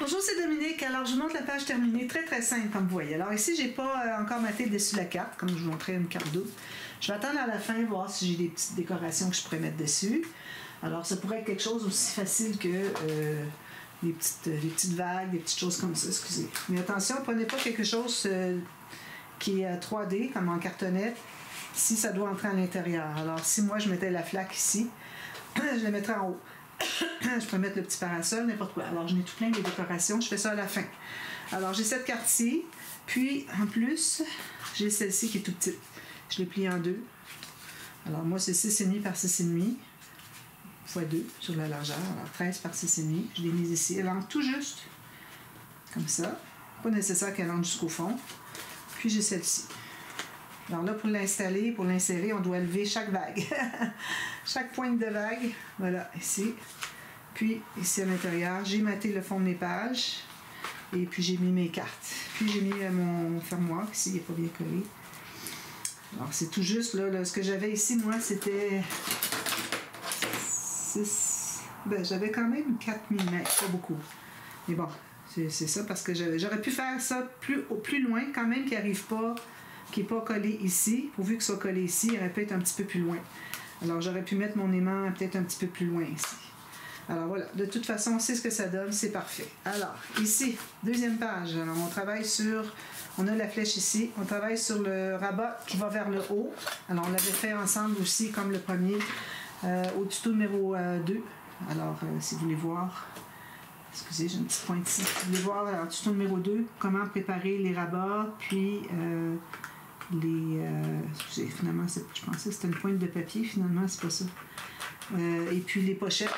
Bonjour, c'est Dominique. Alors, je vous montre la page terminée, très très simple comme vous voyez. Alors ici, j'ai pas encore maté dessus la carte, comme je vous montrais une carte double. Je vais attendre à la fin, voir si j'ai des petites décorations que je pourrais mettre dessus. Alors, ça pourrait être quelque chose aussi facile que des petites vagues, des petites choses comme ça, excusez. Mais attention, prenez pas quelque chose qui est 3D, comme en cartonnette, si ça doit entrer à l'intérieur. Alors, si moi, je mettais la flaque ici, je la mettrais en haut. Je peux mettre le petit parasol, n'importe quoi. Alors, je mets tout plein de décorations. Je fais ça à la fin. Alors, j'ai cette carte-ci. Puis, en plus, j'ai celle-ci qui est toute petite. Je l'ai pliée en deux. Alors, moi, c'est 6,5 par 6,5 x 2 sur la largeur. Alors, 13 par 6,5. Je l'ai mise ici. Elle entre tout juste. Comme ça. Pas nécessaire qu'elle entre jusqu'au fond. Puis, j'ai celle-ci. Alors là, pour l'installer, pour l'insérer, on doit lever chaque vague. Chaque pointe de vague. Voilà, ici. Puis, ici à l'intérieur, j'ai maté le fond de mes pages. Et puis, j'ai mis mes cartes. Puis, j'ai mis mon fermoir. Ici, il n'est pas bien collé. Alors, c'est tout juste, là ce que j'avais ici, moi, c'était 6... Ben, j'avais quand même 4 mm, pas beaucoup. Mais bon, c'est ça, parce que j'aurais pu faire ça plus loin, quand même, qu'il n'arrive pas... qui n'est pas collé ici, pourvu que ce soit collé ici, il aurait pu être un petit peu plus loin. Alors, j'aurais pu mettre mon aimant peut-être un petit peu plus loin ici. Alors, voilà. De toute façon, c'est ce que ça donne, c'est parfait. Alors, ici, deuxième page. Alors, on travaille sur... On a la flèche ici. On travaille sur le rabat qui va vers le haut. Alors, on l'avait fait ensemble aussi, comme le premier, au tuto numéro 2. Alors, si vous voulez voir... Excusez, j'ai une petite pointe ici. Si vous voulez voir, alors, tuto numéro 2, comment préparer les rabats, puis... excusez, finalement, je pensais que c'était une pointe de papier, finalement, c'est pas ça. Et puis les pochettes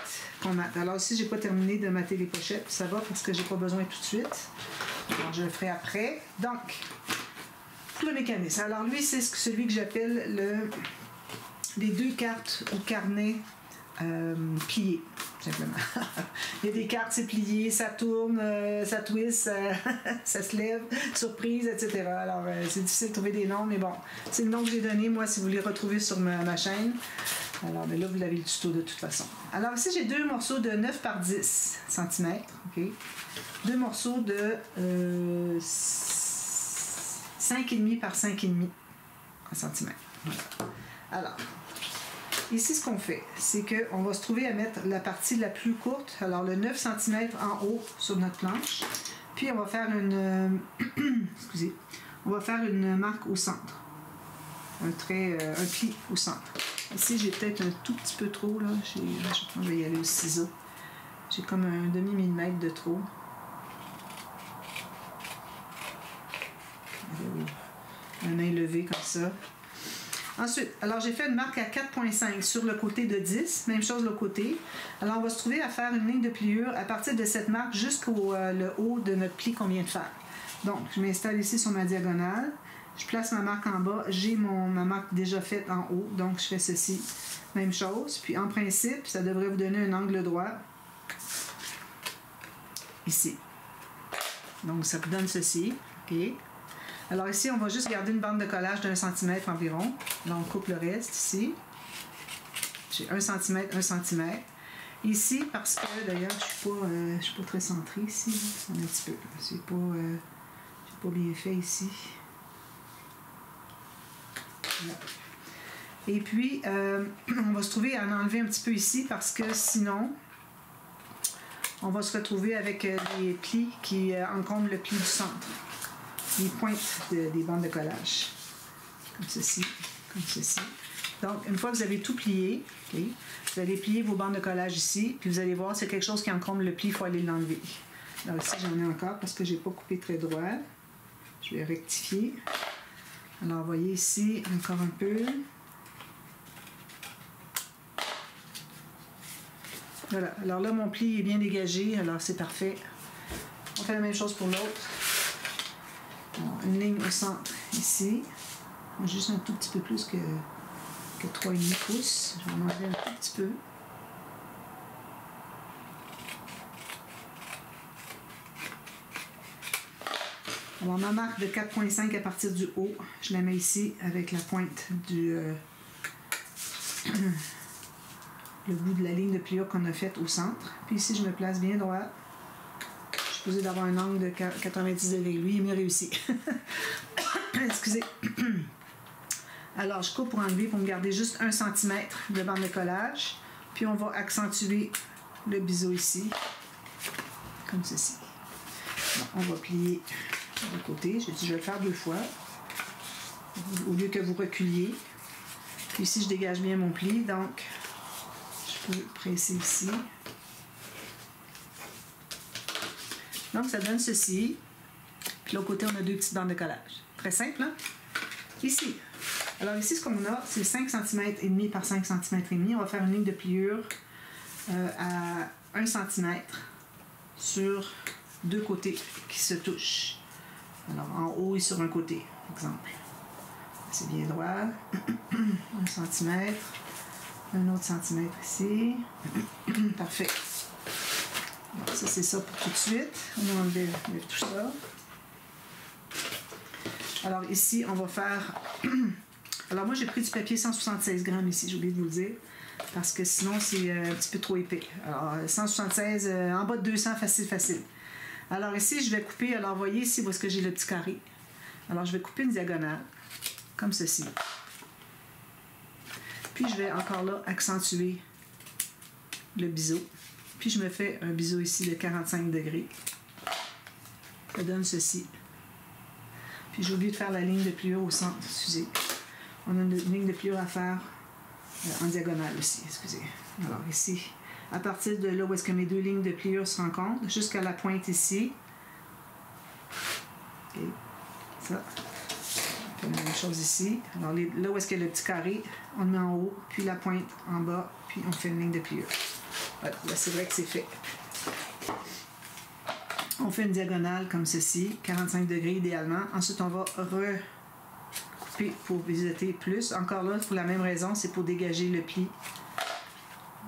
qu'on mate. Alors ici, j'ai pas terminé de mater les pochettes, ça va parce que j'ai pas besoin tout de suite. Alors je le ferai après. Donc, le mécanisme. Alors lui, c'est celui que j'appelle les deux cartes au carnet plié, simplement. Il y a des cartes, c'est plié, ça tourne, ça twist, ça se lève, surprise, etc. Alors, c'est difficile de trouver des noms, mais bon, c'est le nom que j'ai donné, moi, si vous les retrouvez sur ma chaîne. Alors, mais là, vous l'avez le tuto de toute façon. Alors, ici, j'ai deux morceaux de 9 par 10 cm, OK? Deux morceaux de 5,5 par 5,5 cm. Voilà. Alors, ici, ce qu'on fait, c'est qu'on va se trouver à mettre la partie la plus courte, alors le 9 cm en haut sur notre planche. Puis, on va faire une... excusez. On va faire une marque au centre. Un pli au centre. Ici, j'ai peut-être un tout petit peu trop, là. Je vais y aller au ciseau. J'ai comme un demi-millimètre de trop. La main levée comme ça. Ensuite, alors j'ai fait une marque à 4,5 sur le côté de 10, même chose de l'autre côté. Alors on va se trouver à faire une ligne de pliure à partir de cette marque jusqu'au le haut de notre pli qu'on vient de faire. Donc, je m'installe ici sur ma diagonale, je place ma marque en bas, j'ai ma marque déjà faite en haut, donc je fais ceci, même chose. Puis en principe, ça devrait vous donner un angle droit, ici. Donc ça vous donne ceci, ok. Alors ici, on va juste garder une bande de collage d'1 cm environ. Là, on coupe le reste ici. J'ai 1 cm, 1 cm. Ici, parce que d'ailleurs, je suis pas très centrée ici. Un petit peu. J'ai pas bien fait ici. Là. Et puis, on va se trouver à en enlever un petit peu ici parce que sinon, on va se retrouver avec des plis qui encombrent le pli du centre. Les pointes des bandes de collage. Comme ceci, comme ceci. Donc, une fois que vous avez tout plié, okay, vous allez plier vos bandes de collage ici, puis vous allez voir, c'est quelque chose qui encombre le pli, il faut aller l'enlever. Alors ici, j'en ai encore parce que je n'ai pas coupé très droit. Je vais rectifier. Alors, vous voyez ici, encore un peu. Voilà. Alors là, mon pli est bien dégagé, alors c'est parfait. On fait la même chose pour l'autre. Alors, une ligne au centre ici, juste un tout petit peu plus que 3,5 pouces. Je vais en enlever un tout petit peu. Alors ma marque de 4,5 à partir du haut, je la mets ici avec la pointe le bout de la ligne de pliure qu'on a faite au centre. Puis ici, je me place bien droit. Je supposée d'avoir un angle de 90 degrés. Lui, il m'a réussi. Excusez. Alors, je coupe pour enlever, pour me garder juste 1 cm de bande de collage. Puis, on va accentuer le biseau ici, comme ceci. Bon, on va plier de côté. J'ai dit, je vais le faire 2 fois, au lieu que vous reculiez. Puis ici, je dégage bien mon pli, donc je peux presser ici. Donc, ça donne ceci. Puis, l'autre côté, on a 2 petites bandes de collage. Très simple, hein? Ici. Alors, ici, ce qu'on a, c'est 5 cm et demi par 5 cm et demi. On va faire une ligne de pliure à 1 cm sur 2 côtés qui se touchent. Alors, en haut et sur un côté, par exemple. C'est bien droit. 1 cm. Un autre centimètre ici. Parfait. Alors, ça, c'est ça pour tout de suite. On enlève tout ça. Alors, ici, on va faire... Alors, moi, j'ai pris du papier 176 grammes ici, j'ai oublié de vous le dire, parce que sinon, c'est un petit peu trop épais. Alors, 176, en bas de 200, facile, facile. Alors, ici, je vais couper, alors, voyez ici, où est-ce que j'ai le petit carré. Alors, je vais couper une diagonale, comme ceci. Puis, je vais encore là accentuer le biseau. Puis, je me fais un biseau ici de 45 degrés. Ça donne ceci. Puis, j'ai oublié de faire la ligne de pliure au centre, excusez. On a une ligne de pliure à faire en diagonale aussi, excusez. Alors ici, à partir de là où est-ce que mes 2 lignes de pliure se rencontrent, jusqu'à la pointe ici. OK, ça. On fait la même chose ici. Alors là où est-ce qu'il y a le petit carré, on le met en haut, puis la pointe en bas, puis on fait une ligne de pliure. Voilà, là c'est vrai que c'est fait. On fait une diagonale comme ceci, 45 degrés idéalement. Ensuite, on va recouper pour visiter plus. Encore là, pour la même raison, c'est pour dégager le pli.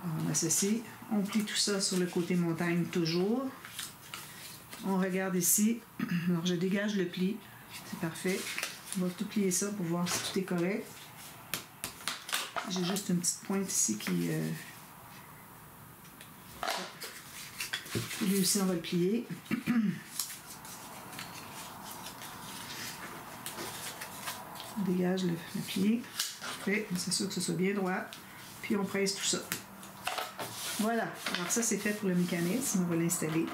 On a ceci. On plie tout ça sur le côté montagne toujours. On regarde ici. Alors, je dégage le pli. C'est parfait. On va tout plier ça pour voir si tout est correct. J'ai juste une petite pointe ici qui... Lui aussi, on va le plier. On dégage le pli. Parfait. On s'assure que ce soit bien droit. Puis on presse tout ça. Voilà. Alors ça, c'est fait pour le mécanisme. On va l'installer.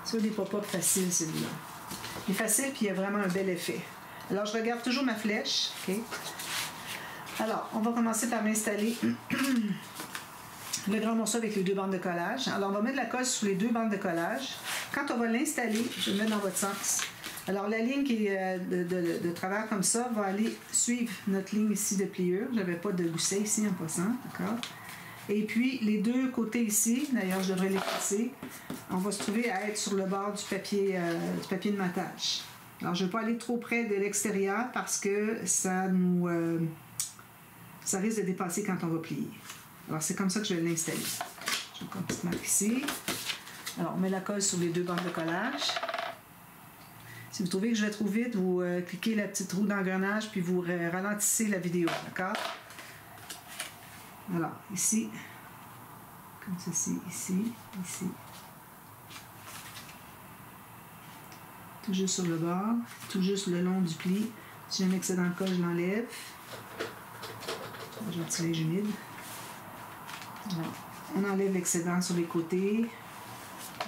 C'est des pop-up faciles, celui-là. Il est facile, puis il y a vraiment un bel effet. Alors, je regarde toujours ma flèche. OK. Alors, on va commencer par m'installer le grand morceau avec les 2 bandes de collage. Alors, on va mettre de la colle sur les 2 bandes de collage. Quand on va l'installer, je vais le mettre dans votre sens. Alors, la ligne qui est de travers comme ça va aller suivre notre ligne ici de pliure. Je n'avais pas de gousset ici en passant, d'accord? Et puis, les 2 côtés ici, d'ailleurs, je devrais les passer, on va se trouver à être sur le bord du papier de matage. Alors, je ne vais pas aller trop près de l'extérieur parce que ça risque de dépasser quand on va plier. Alors, c'est comme ça que je vais l'installer. Je vais une petite marque ici. Alors, on met la colle sur les 2 bandes de collage. Si vous trouvez que je vais trop vite, vous cliquez la petite roue d'engrenage puis vous ralentissez la vidéo, d'accord? Alors, ici, comme ceci, ici, ici. Tout juste sur le bord, tout juste le long du pli. Si j'ai un excédent de colle, je l'enlève. J'ai un petit linge humide. Alors, on enlève l'excédent sur les côtés.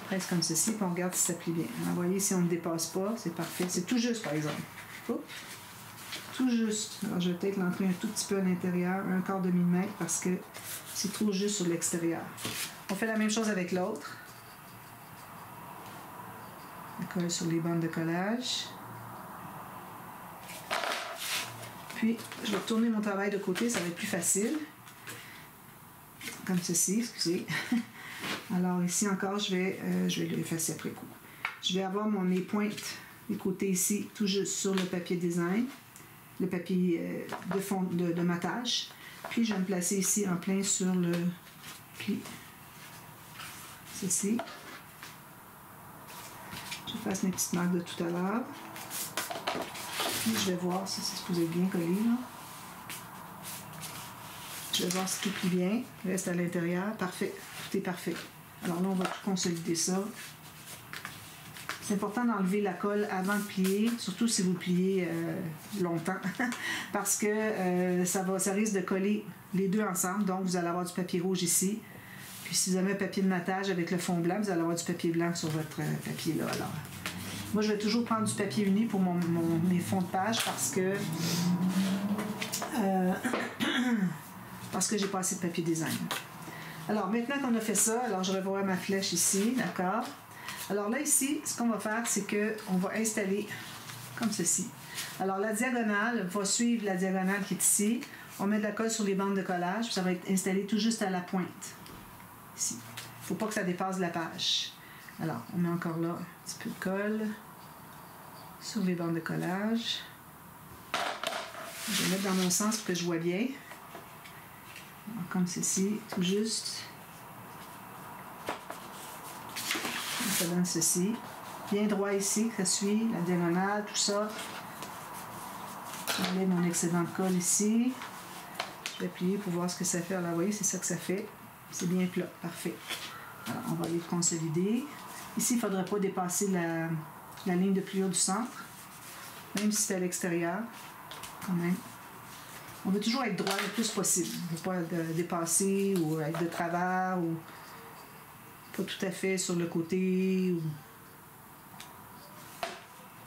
Presque comme ceci, puis on regarde si ça plie bien. Alors, vous voyez, si on ne dépasse pas, c'est parfait. C'est tout juste, par exemple. Oups. Tout juste. Alors, je vais peut-être l'entrer un tout petit peu à l'intérieur, 1/4 de millimètre, parce que c'est trop juste sur l'extérieur. On fait la même chose avec l'autre. La colle sur les bandes de collage. Puis, je vais tourner mon travail de côté, ça va être plus facile. Comme ceci, excusez. Alors, ici encore, je vais l'effacer après coup. Je vais avoir mes pointes, les côtés ici, tout juste sur le papier design. Le papier de fond de matage. Puis je vais me placer ici en plein sur le pli. Ceci. Je fasse mes petites marques de tout à l'heure. Puis je vais voir si c'est supposé bien collé. Là. Je vais voir si tout plie bien. Reste à l'intérieur. Parfait. Tout est parfait. Alors là, on va tout consolider ça. C'est important d'enlever la colle avant de plier, surtout si vous pliez longtemps, parce que ça risque de coller les deux ensemble. Donc, vous allez avoir du papier rouge ici. Puis, si vous avez un papier de matage avec le fond blanc, vous allez avoir du papier blanc sur votre papier là. Alors, moi, je vais toujours prendre du papier uni pour mes fonds de page parce que j'ai pas assez de papier design. Alors, maintenant qu'on a fait ça, alors je revois ma flèche ici, d'accord? Alors là, ici, ce qu'on va faire, c'est qu'on va installer comme ceci. Alors, la diagonale va suivre la diagonale qui est ici. On met de la colle sur les bandes de collage, puis ça va être installé tout juste à la pointe. Ici. Il ne faut pas que ça dépasse la page. Alors, on met encore là un petit peu de colle sur les bandes de collage. Je vais mettre dans mon sens pour que je vois bien. Alors, comme ceci, tout juste. Ça donne ceci. Bien droit ici, que ça suit, la diagonale, tout ça. J'enlève mon excédent de colle ici. Je vais plier pour voir ce que ça fait. Alors, vous voyez, c'est ça que ça fait. C'est bien plat, parfait. Alors, on va aller consolider. Ici, il ne faudrait pas dépasser la ligne de pliure du centre, même si c'est à l'extérieur, quand même. On veut toujours être droit le plus possible. On ne veut pas dépasser ou être de travers ou pas tout à fait sur le côté.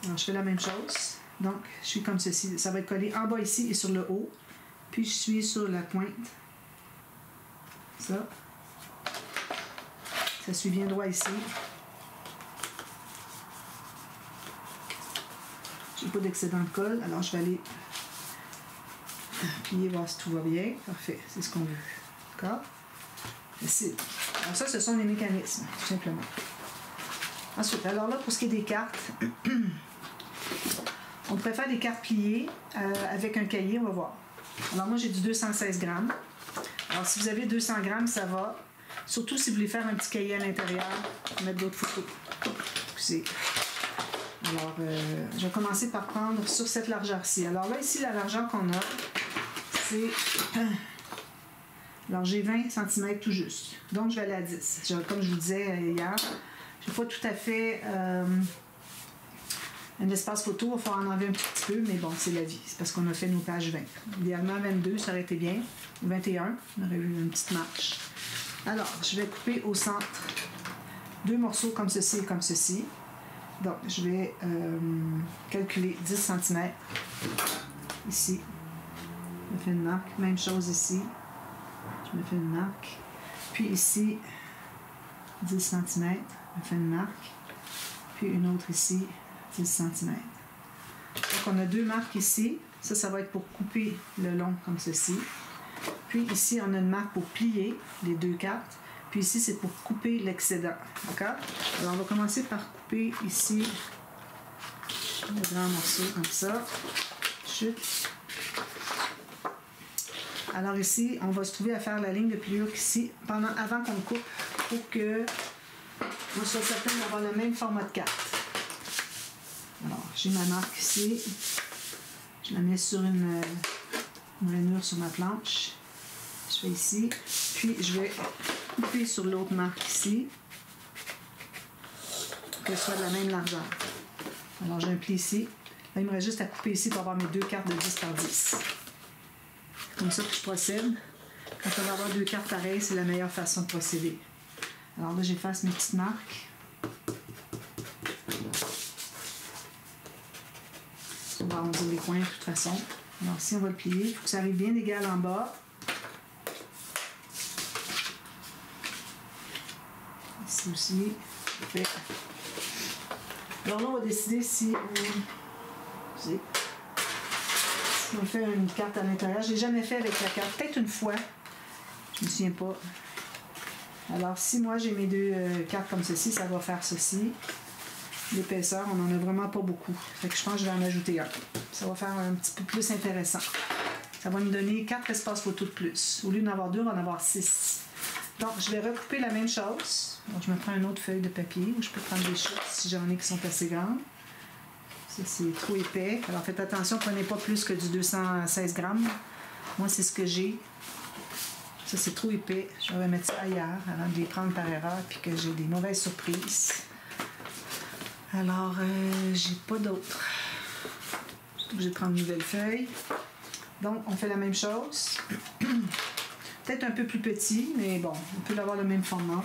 Alors, je fais la même chose. Donc, je suis comme ceci. Ça va être collé en bas ici et sur le haut. Puis, je suis sur la pointe. Ça. Ça suit bien droit ici. J'ai pas d'excédent de colle, alors je vais aller plier, voir si tout va bien. Parfait, c'est ce qu'on veut. D'accord? Alors ça, ce sont les mécanismes, tout simplement. Ensuite, alors là, pour ce qui est des cartes, on préfère des cartes pliées avec un cahier, on va voir. Alors moi, j'ai du 216 grammes. Alors si vous avez 200 grammes, ça va. Surtout si vous voulez faire un petit cahier à l'intérieur, mettre d'autres photos. Excusez. Alors, je vais commencer par prendre sur cette largeur-ci. Alors là, ici, la largeur qu'on a, c'est... Alors, j'ai 20 cm tout juste. Donc, je vais aller à 10. Comme je vous disais hier, je n'ai pas tout à fait un espace photo. Il va falloir en enlever un petit peu, mais bon, c'est la vie. C'est parce qu'on a fait nos pages 20. Idéalement, 22, ça aurait été bien. 21, on aurait eu une petite marche. Alors, je vais couper au centre 2 morceaux comme ceci et comme ceci. Donc, je vais calculer 10 cm ici. Je me fais une marque. Même chose ici. Je me fais une marque. Puis ici, 10 cm. Je me fais une marque. Puis une autre ici, 10 cm. Donc, on a 2 marques ici. Ça va être pour couper le long comme ceci. Puis ici, on a une marque pour plier les 2 cartes. Puis ici, c'est pour couper l'excédent. D'accord? Alors, on va commencer par couper ici le grand morceau comme ça. Chute. Alors ici, on va se trouver à faire la ligne de pliure ici avant qu'on coupe pour que on soit certain d'avoir le même format de carte. Alors, j'ai ma marque ici. Je la mets sur une rainure sur ma planche. Je fais ici. Puis, je vais couper sur l'autre marque ici. Pour qu'elle soit de la même largeur. Alors, j'ai un pli ici. Là, il me reste juste à couper ici pour avoir mes 2 cartes de 10 par 10. Comme ça que je procède. Quand on va avoir 2 cartes pareilles, c'est la meilleure façon de procéder. Alors là, j'efface mes petites marques. On va arrondir les coins de toute façon. Alors ici, on va le plier. Il faut que ça arrive bien égal en bas. Ici aussi. Parfait. Alors là, on va décider si on fait une carte à l'intérieur. Je ne l'ai jamais fait avec la carte. Peut-être une fois. Je ne me souviens pas. Alors, si moi j'ai mes 2 cartes comme ceci, ça va faire ceci. L'épaisseur, on n'en a vraiment pas beaucoup. Fait que je pense que je vais en ajouter un. Ça va faire un petit peu plus intéressant. Ça va nous donner 4 espaces photos de plus. Au lieu d'en avoir 2, on va en avoir 6. Donc, je vais recouper la même chose. Donc, je me prends une autre feuille de papier où je peux prendre des chutes si j'en ai qui sont assez grandes. Ça, c'est trop épais. Alors, faites attention, prenez pas plus que du 216 grammes. Moi, c'est ce que j'ai. Ça, c'est trop épais. Je vais mettre ça ailleurs avant de les prendre par erreur puis que j'ai des mauvaises surprises. Alors, j'ai pas d'autres. Je suis obligée de prendre une nouvelle feuille. Donc, on fait la même chose. Peut-être un peu plus petit, mais bon, on peut avoir le même format.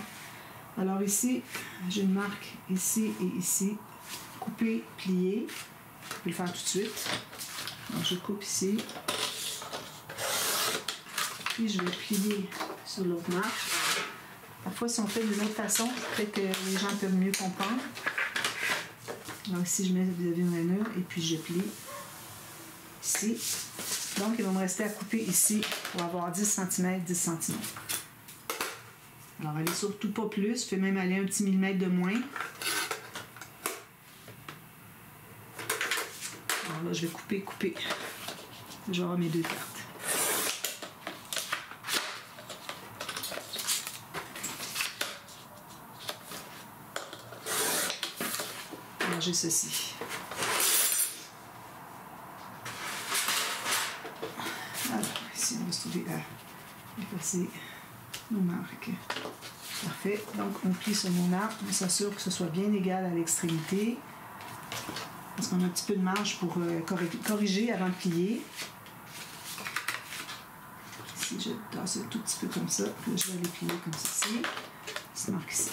Alors ici, j'ai une marque ici et ici. Couper, plier. Je peux le faire tout de suite. Donc, je coupe ici. Puis, je vais plier sur l'autre marque. Parfois, si on fait d'une autre façon, peut-être que les gens peuvent mieux comprendre. Alors ici, je mets vis-à-vis une rainure et puis je plie ici. Donc, il va me rester à couper ici pour avoir 10 cm, 10 cm. Alors, allez surtout pas plus. Je fais même aller un petit millimètre de moins. Alors là, je vais couper. Je vais avoir mes deux cartes. Alors, j'ai ceci. Alors, ici, on va se trouver à effacer nos marques. Parfait. Donc, on plie sur mon arc. On s'assure que ce soit bien égal à l'extrémité. Parce qu'on a un petit peu de marge pour corriger avant de plier. Ici, je tasse un tout petit peu comme ça. Puis là, je vais aller plier comme ceci. C'est marqué ici.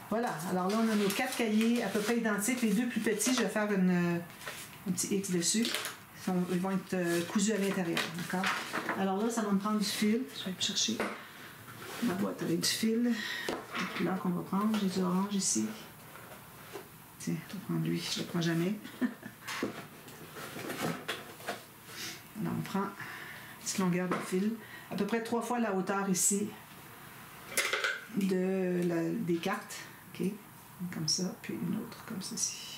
Voilà. Alors là, on a nos 4 cahiers à peu près identiques. Les deux plus petits, je vais faire un petit X dessus. Ils vont être cousus à l'intérieur. D'accord? Alors là, ça va me prendre du fil. Je vais aller chercher ma boîte avec du fil. La couleur qu'on va prendre. J'ai du orange ici. Tiens, on va prendre lui. Je ne le prends jamais. Alors, on prend une petite longueur de fil. À peu près 3 fois la hauteur ici des cartes. OK? Comme ça. Puis une autre comme ceci.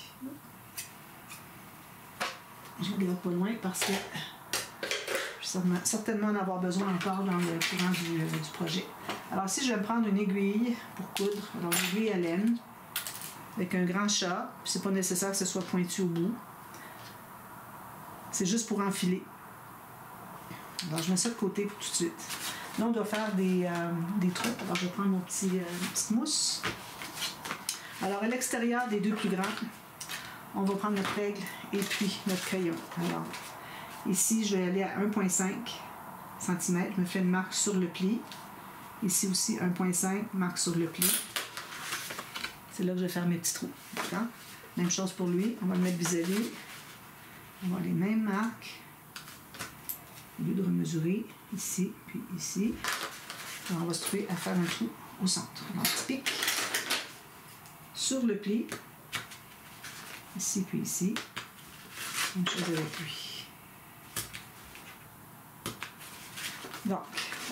Je ne regarde pas loin parce que je vais certainement en avoir besoin encore dans le courant du projet. Alors ici, je vais me prendre une aiguille pour coudre. Alors une aiguille à laine avec un grand chat. C'est pas nécessaire que ce soit pointu au bout. C'est juste pour enfiler. Alors je mets ça de côté pour tout de suite. Là, on doit faire des trous. Alors je vais prendre ma petite mousse. Alors à l'extérieur des deux plus grands, on va prendre notre règle et puis notre crayon. Alors, ici, je vais aller à 1,5 cm. Je me fais une marque sur le pli. Ici aussi, 1,5, marque sur le pli. C'est là que je vais faire mes petits trous. D'accord? Même chose pour lui. On va le mettre vis-à-vis. On va avoir les mêmes marques. Au lieu de remesurer, ici, puis ici. Alors, on va se trouver à faire un trou au centre. Un petit pic sur le pli. Ici, puis ici. Même chose avec lui. Donc,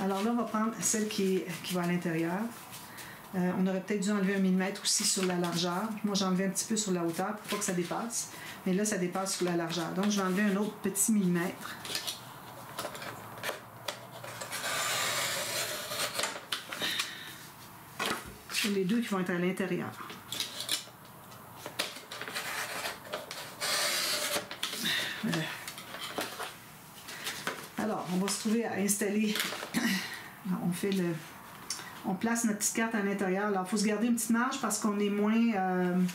alors là, on va prendre celle qui va à l'intérieur. On aurait peut-être dû enlever 1 mm aussi sur la largeur. Moi, j'ai enlevé un petit peu sur la hauteur pour pas que ça dépasse. Mais là, ça dépasse sur la largeur. Donc, je vais enlever un autre petit millimètre. Sur les deux qui vont être à l'intérieur. Voilà. Alors, on va se trouver à installer. On place notre petite carte à l'intérieur. Alors, il faut se garder une petite marge parce qu'on est moins. Il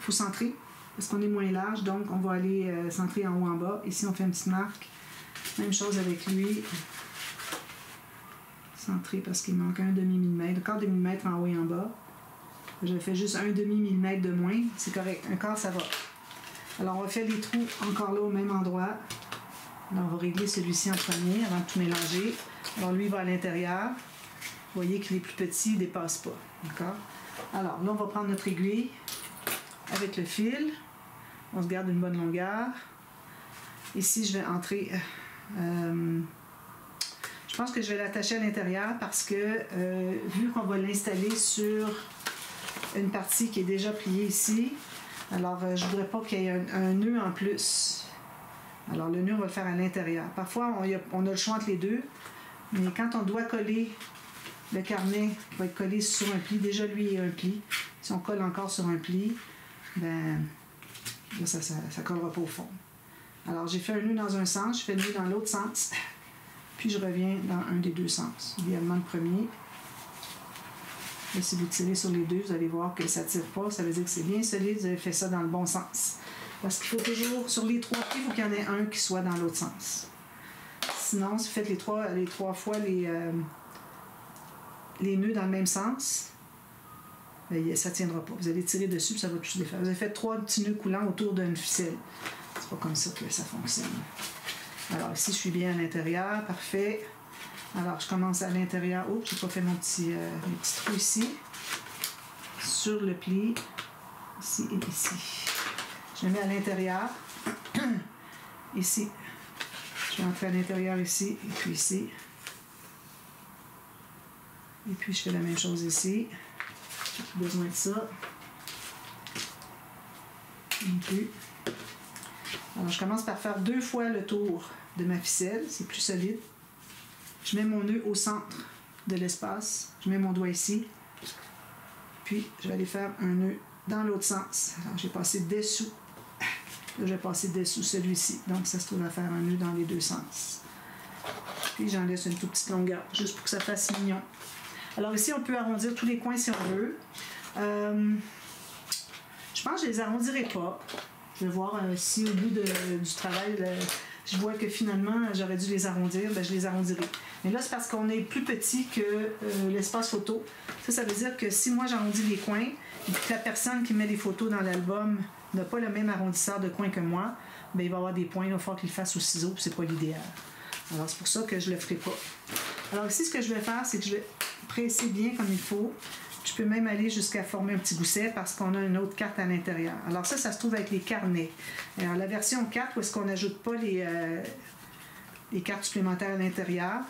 faut centrer parce qu'on est moins large. Donc, on va aller centrer en haut en bas. Ici, on fait une petite marque. Même chose avec lui. Centrer parce qu'il manque un demi-millimètre. Un quart de millimètre en haut et en bas. Je fais juste un demi-millimètre de moins. C'est correct. Un quart, ça va. Alors, on va faire les trous encore là au même endroit. Alors, on va régler celui-ci en premier avant de tout mélanger. Alors, lui, il va à l'intérieur. Vous voyez que les plus petits ne dépassent pas. D'accord? Alors, là, on va prendre notre aiguille avec le fil. On se garde une bonne longueur. Ici, je vais entrer... je pense que je vais l'attacher à l'intérieur parce que, vu qu'on va l'installer sur une partie qui est déjà pliée ici, alors je ne voudrais pas qu'il y ait un nœud en plus. Alors, le nœud, on va le faire à l'intérieur. Parfois, on a le choix entre les deux, mais quand on doit coller le carnet, il va être collé sur un pli. Déjà, lui, il y a un pli. Si on colle encore sur un pli, ben là, ça ne collera pas au fond. Alors, j'ai fait un nœud dans un sens, je fais un nœud dans l'autre sens, puis je reviens dans un des deux sens. Idéalement, le premier. Là, si vous tirez sur les deux, vous allez voir que ça ne tire pas. Ça veut dire que c'est bien solide, vous avez fait ça dans le bon sens. Parce qu'il faut toujours, sur les 3 pieds, il faut qu'il y en ait un qui soit dans l'autre sens. Sinon, si vous faites les trois fois les nœuds dans le même sens, bien, ça ne tiendra pas. Vous allez tirer dessus, ça va tout se défaire. Vous avez fait 3 petits nœuds coulants autour d'une ficelle. C'est pas comme ça que ça fonctionne. Alors ici, je suis bien à l'intérieur. Parfait. Alors, je commence à l'intérieur. Oh, j'ai pas fait mes petits trous ici. Sur le pli. Ici et ici. Je le mets à l'intérieur. Ici. Je vais entrer à l'intérieur ici et puis ici. Et puis, je fais la même chose ici. J'ai plus besoin de ça. Non plus. Alors, je commence par faire 2 fois le tour de ma ficelle. C'est plus solide. Je mets mon nœud au centre de l'espace. Je mets mon doigt ici. Puis, je vais aller faire un nœud dans l'autre sens. Alors, j'ai passé dessous. Là, je vais passer dessous celui-ci. Donc, ça se trouve à faire un nœud dans les 2 sens. Puis, j'en laisse une toute petite longueur, juste pour que ça fasse mignon. Alors, ici, on peut arrondir tous les coins si on veut. Je pense que je ne les arrondirai pas. Je vais voir si au bout du travail, je vois que finalement, j'aurais dû les arrondir, bien, je les arrondirai. Mais là, c'est parce qu'on est plus petit que l'espace photo. Ça veut dire que si moi, j'arrondis les coins, et que la personne qui met les photos dans l'album n'a pas le même arrondisseur de coins que moi, bien, il va avoir des points, il va falloir qu'il le fasse au ciseau, puis c'est pas l'idéal. Alors, c'est pour ça que je ne le ferai pas. Alors ici, ce que je vais faire, c'est que je vais presser bien comme il faut. Je peux même aller jusqu'à former un petit gousset parce qu'on a une autre carte à l'intérieur. Alors ça se trouve avec les carnets. Alors la version 4, où est-ce qu'on n'ajoute pas les cartes supplémentaires à l'intérieur.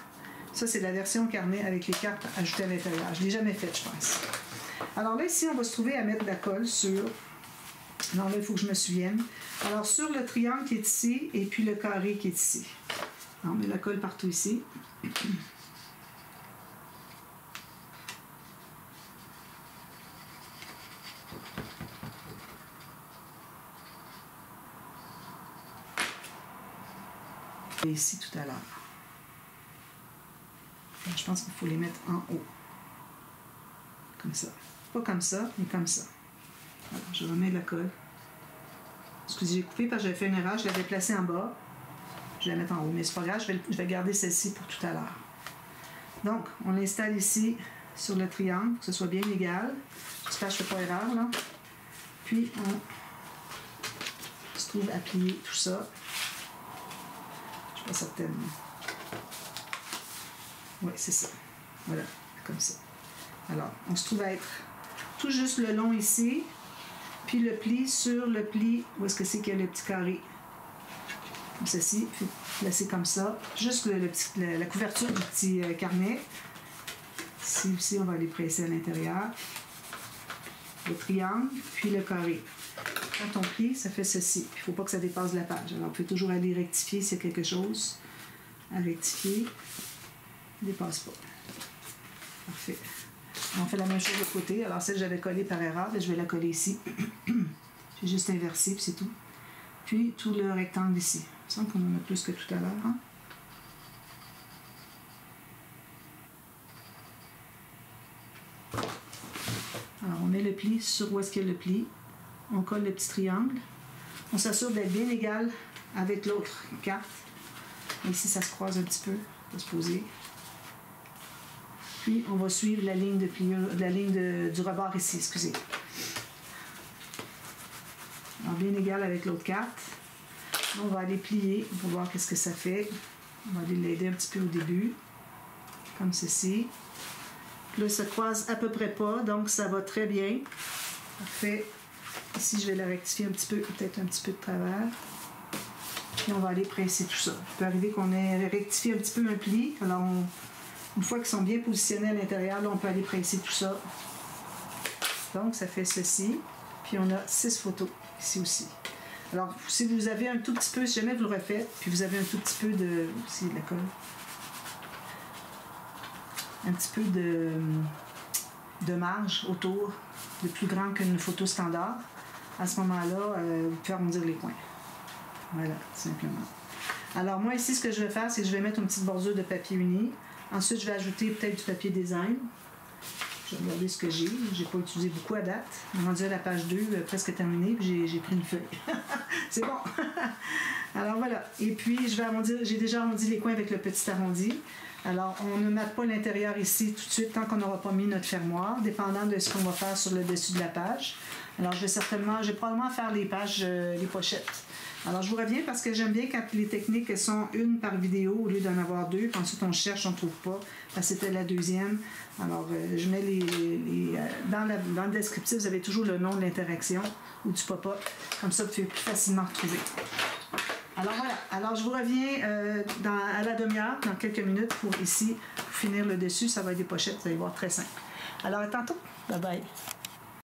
Ça, c'est la version carnet avec les cartes ajoutées à l'intérieur. Je ne l'ai jamais faite, je pense. Alors là, ici, on va se trouver à mettre de la colle sur... Non, là, il faut que je me souvienne. Alors, sur le triangle qui est ici et puis le carré qui est ici. On met la colle partout ici. Et ici tout à l'heure. Je pense qu'il faut les mettre en haut. Comme ça. Pas comme ça, mais comme ça. Alors, je remets la colle. Excusez, j'ai coupé parce que j'avais fait une erreur. Je l'avais placée en bas. Je vais la mettre en haut. Mais c'est pas grave, je vais garder celle-ci pour tout à l'heure. Donc, on l'installe ici sur le triangle, que ce soit bien égal. J'espère que je ne fais pas erreur, là. Puis, on se trouve à plier tout ça. Je ne suis pas certaine. Oui, c'est ça. Voilà, comme ça. Alors, on se trouve à être tout juste le long ici, puis le pli sur le pli, où est-ce que c'est qu'il y a le petit carré? Comme ceci, puis placer comme ça. Juste la couverture du petit carnet. Ici aussi, on va les presser à l'intérieur. Le triangle, puis le carré. Quand on plie, ça fait ceci. Il ne faut pas que ça dépasse la page. Alors, on peut toujours aller rectifier s'il y a quelque chose à rectifier. Ne dépasse pas. Parfait. On fait la même chose de l'autre côté. Alors, celle que j'avais collée par erreur, je vais la coller ici. J'ai juste inversé, puis c'est tout. Puis, tout le rectangle ici. Il me semble qu'on en a plus que tout à l'heure. Hein? Alors, on met le pli sur où est-ce qu'il y a le pli. On colle le petit triangle. On s'assure d'être bien égal avec l'autre carte. Ici, ça se croise un petit peu. On va se poser. Puis, on va suivre la ligne du rebord ici, excusez. Alors, bien égal avec l'autre carte. On va aller plier pour voir qu'est-ce que ça fait. On va aller l'aider un petit peu au début. Comme ceci. Là, ça croise à peu près pas, donc ça va très bien. Parfait. Ici, je vais la rectifier un petit peu, peut-être un petit peu de travers. Puis on va aller presser tout ça. Il peut arriver qu'on ait rectifié un petit peu un pli. Alors, une fois qu'ils sont bien positionnés à l'intérieur, là, on peut aller presser tout ça. Donc, ça fait ceci. Puis on a 6 photos ici aussi. Alors, si vous avez un tout petit peu, si jamais vous le refaites, puis vous avez un tout petit peu de... Ici, de la colle. Un petit peu de marge autour, de plus grand qu'une photo standard. À ce moment-là, vous pouvez arrondir les coins. Voilà, simplement. Alors, moi, ici, ce que je vais faire, c'est que je vais mettre une petite bordure de papier uni. Ensuite, je vais ajouter peut-être du papier design. Je vais regarder ce que j'ai. J'ai pas utilisé beaucoup à date. On est rendu à la page 2, presque terminée, puis j'ai pris une feuille. C'est bon! Alors voilà. Et puis, je vais arrondir. J'ai déjà arrondi les coins avec le petit arrondi. Alors, on ne mate pas l'intérieur ici tout de suite tant qu'on n'aura pas mis notre fermoir, dépendant de ce qu'on va faire sur le dessus de la page. Alors, je vais probablement faire les pages, les pochettes. Alors, je vous reviens parce que j'aime bien quand les techniques sont une par vidéo au lieu d'en avoir deux. Puis ensuite, on cherche, on ne trouve pas. Parce que c'était la deuxième. Alors, je mets dans le descriptif, vous avez toujours le nom de l'interaction ou du pop-up. Comme ça, vous pouvez plus facilement retrouver. Alors voilà, alors je vous reviens à la demi-heure, dans quelques minutes, pour ici, pour finir le dessus. Ça va être des pochettes, vous allez voir, très simple. Alors à tantôt, bye bye.